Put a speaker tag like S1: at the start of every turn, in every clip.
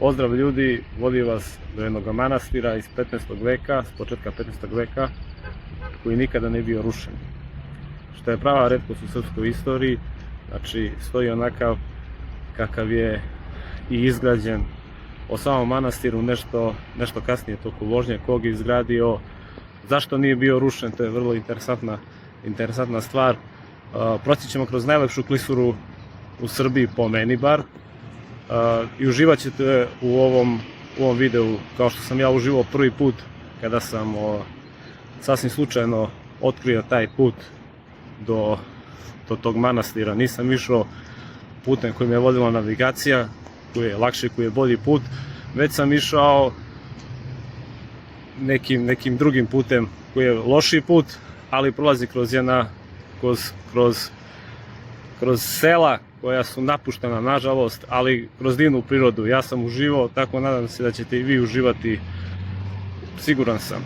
S1: Pozdrav ljudi, vodi vas do jednog manastira iz 15. veka, s početka 15. veka, koji nikada ne bio rušen. Što je prava retkost u srpskoj istoriji, znači stoji onakav kakav je i izgrađen. O samom manastiru nešto kasnije toku vožnje, kog je izgradio, zašto nije bio rušen, to je vrlo interesantna stvar. Proći ćemo kroz najlepšu klisuru u Srbiji, po meni bar, i uživat ćete u ovom videu kao što sam ja uživao prvi put kada sam sasvim slučajno otkrio taj put do tog manastira. Nisam išao putem kojim je vodila navigacija, koji je lakši, koji je bolji put, već sam išao nekim drugim putem koji je lošiji put, ali prolazi kroz sela koja su napuštena, nažalost, ali kroz divnu prirodu. Ja sam uživao, tako nadam se da ćete i vi uživati, siguran sam.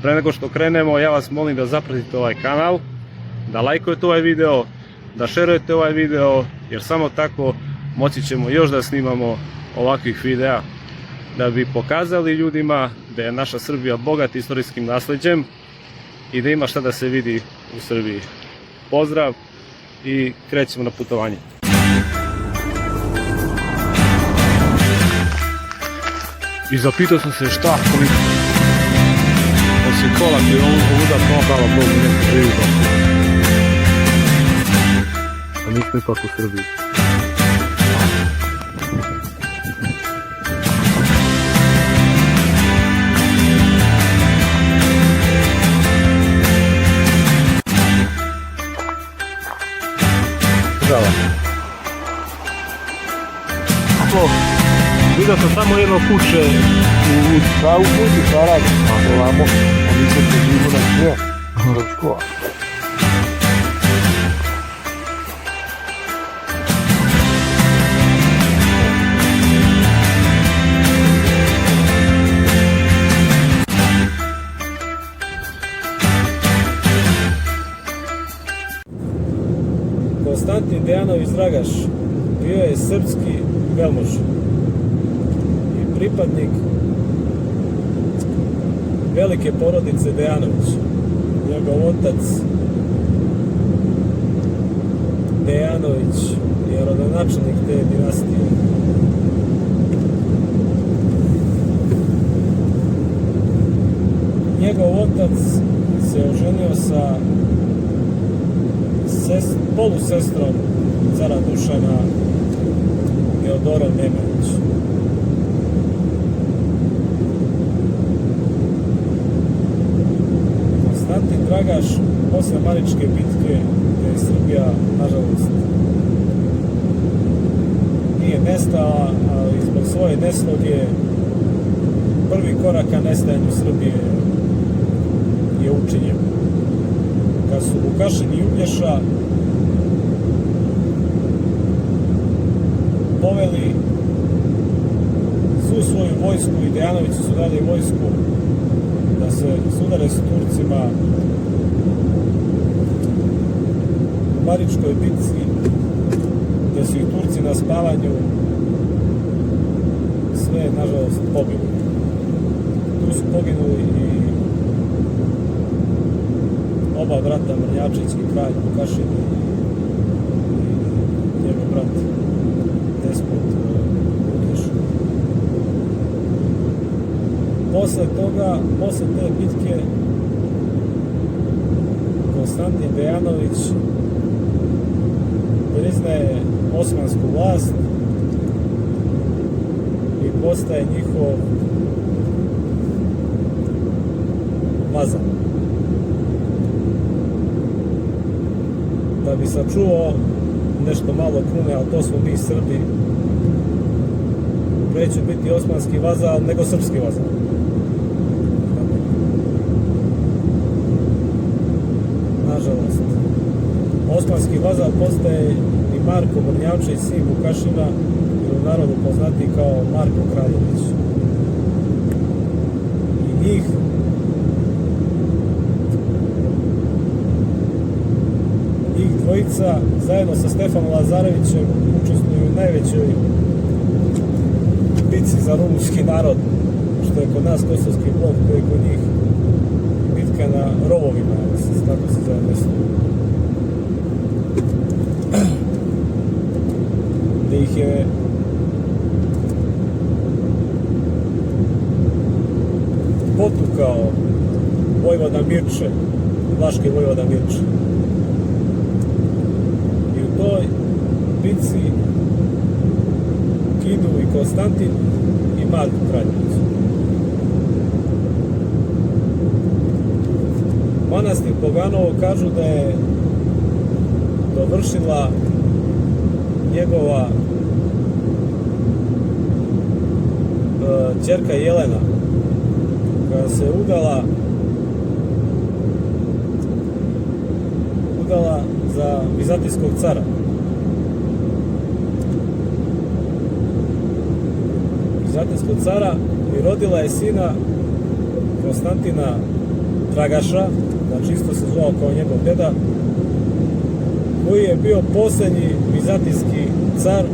S1: Pre nego što krenemo, ja vas molim da zapratite ovaj kanal, da lajkujete ovaj video, da šerujete ovaj video, jer samo tako moći ćemo još da snimamo ovakvih videa, da bi pokazali ljudima da je naša Srbija bogata istorijskim nasleđem i da ima šta da se vidi u Srbiji. Pozdrav i krećemo na putovanje. I zapitao sam se šta, koliko osim kola koji je ovuda, hvala Bogu, neko živi baš. A mi smo ipak u Srbiji. Vidio sam samo jedno kuće u pravu kući, Saradu, a ovamo, a mi se živimo na sve, od škola. Konstantin Dejanović Dragaš bio je srpski velmož i pripadnik velike porodice Dejanović. Njegov otac Dejanović je rodonačelnik te dinastije. Njegov otac se oženio sa polusestrom cara Dušana, Teodorom Nemanjić. Konstantin Dragaš posle Maričke bitke, gde je Srbija, nažalost, nije nestala, ali zbog svoje nesloge prvi korak ka nestajanju Srbije je učinjen. Kad su Vukašin i Uglješa poveli svu svoju vojsku i Dejanovići su dali vojsku da se sudare s Turcima u Maričkoj bitci, gde su i Turci na spavanju sve, nažalost, pobili. Tu su poginuli i oba brata Mrnjačić i kralj Vukašin i njegov brat Despot Uglješa. Posle te bitke, Konstantin Dejanović priznaje osmansku vlast i postaje njihov vazal. Da bi sačuvao nešto malo krune, ali to smo mi Srbi, neće biti osmanski vazal, nego srpski vazal. Nažalost. Osmanski vazal postaje i Marko Mrnjavčić, sin Vukašina, ili u narodu poznati kao Marko Kraljević. I njih dvojica zajedno sa Stefanom Lazarevićem učestvuju u najvećoj bitci za rumunski narod, što je kod nas Kosovski blok, koji je kod njih bitka na rovovima, tako se zove mjesto. Gde ih je potukao vojvoda Mirče, vlaški vojvoda Mirče. I u toj bitci ginu i Konstantin i Marko Kraljević. Manastir Boganovo kažu da je dovršila njegova ćerka Jelena, koja se udala za vizantijskog cara. Vizantijskog cara i rodila je sina Konstantina Dragaša, znači isto se zvao kao njegov deda, koji je bio posljednji vizantijski car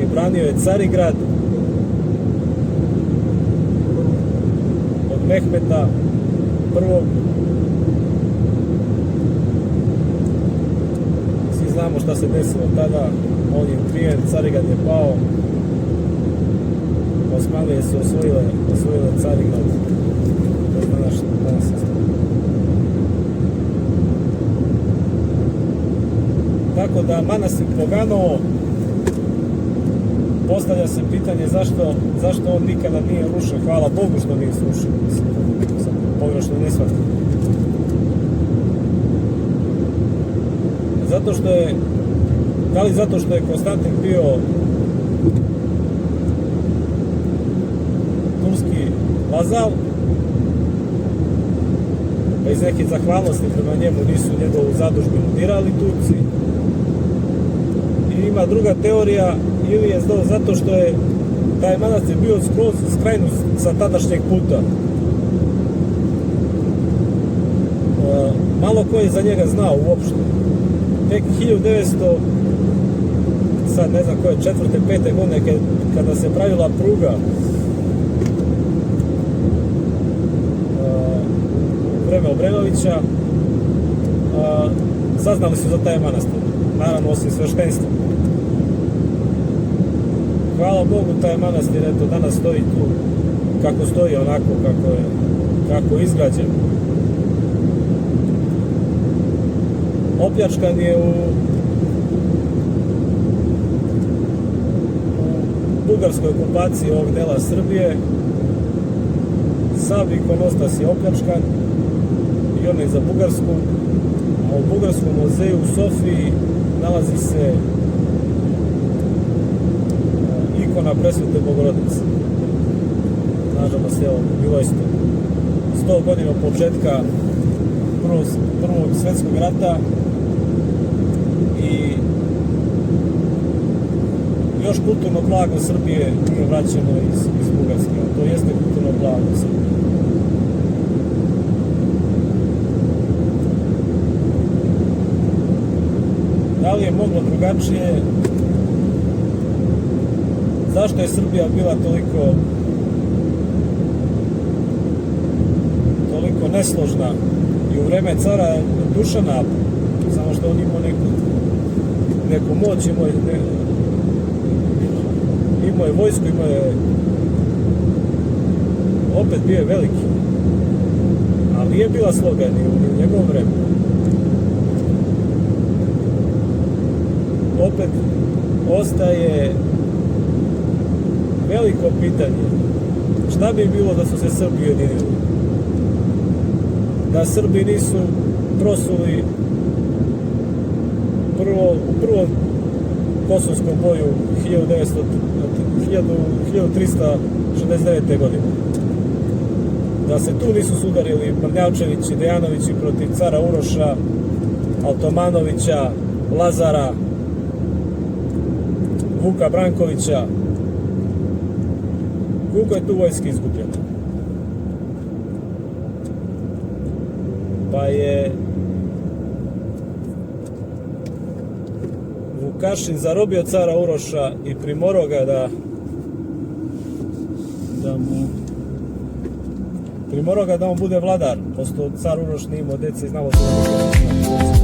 S1: i branio je Carigrad od Mehmeta prvog. Svi znamo šta se desilo tada, on je ubijen, Carigrad je pao, Osmanlije su osvojile Carigrad. To je danas istina. Tako da manastir Boganovo, postavlja se pitanje zašto on nikada nije rušen. Hvala Bogu što nije srušen. Sam pogrešno ne shvatim. Da li zato što je Konstantin bio turski vazal, pa iz neke zahvalnosti prema njemu nisu njegovu zadužbinu dirali Turci. I ima druga teorija, ili je zato što je taj manastir bio skroz skrajnut sa tadašnjeg puta. Malo ko je za njega znao uopšte. Tek 1900, sad ne znam koje, 4. 5. godine, kada se pravila pruga vreme Obrenovića, saznali su za taj manastir, naravno osim sveštenstva. Hvala Bogu, taj manastir eto danas stoji tu kako stoji, onako kako je izgrađen. Opljačkan je u bugarskoj okupaciji ovog dela Srbije. Sav ikonostas je opljačkan i on je za Bugarsku, a u Bugarskom muzeju u Sofiji nalazi se ikona Presvete Bogorodice. Nažalost, evo, bilo je 100 godina od početka Prvog svjetskog rata i još kulturno blago Srbije nije vraćeno iz Bugarske, a to jeste kulturno blago Srbije. Da li je moglo drugačije? Zašto je Srbija bila toliko nesložna i u vreme cara Dušana, samo što on imao neku moć, imao je vojsku, imao je, opet bio je veliki, ali nije bila sloga ni u njegovom vremenu. Opet ostaje veliko pitanje, šta bi bilo da su se Srbi ujedinili? Da Srbi nisu prosuli u prvom kosovskom boju 1369. godine. Da se tu nisu sudarili Mrnjavčević i Dejanovići protiv cara Uroša, Altomanovića, Lazara, Vuka Brankovića. Koliko je tu vojske izgubljeno? Pa je Vukašin zarobio cara Uroša i primorao ga da
S2: primorao ga da on bude vladar, posto car Uroš nije imao dece i znalo se da